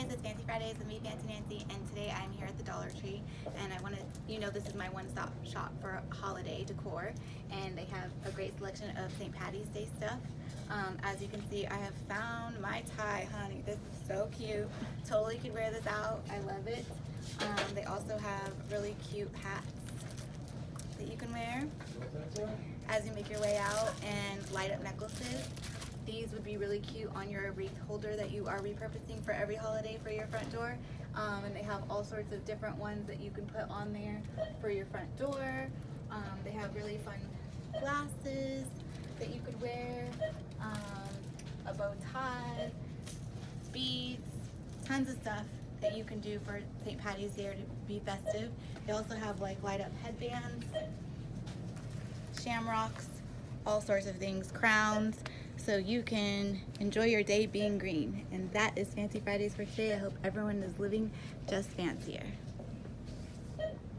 guys, it's Fancy Fridays with me, Fancy Nancy, and today I'm here at the Dollar Tree, and I want to, this is my one-stop shop for holiday decor, and they have a great selection of St.Pattys Day stuff. As you can see, I have found my tie, honey. This is so cute. Totally could wear this out. I love it. They also have really cute hats that you can wear as you make your way out, and light up necklaces. These would be really cute on your wreath holder that you are repurposing for every holiday for your front door. And they have all sorts of different ones that you can put on there for your front door. They have really fun glasses that you could wear, a bow tie, beads, tons of stuff that you can do for St.Pattys Day to be festive. They also have like light up headbands, shamrocks, all sorts of things, crowns, so you can enjoy your day being green. And that is Fancy Fridays for today. I hope everyone is living just fancier.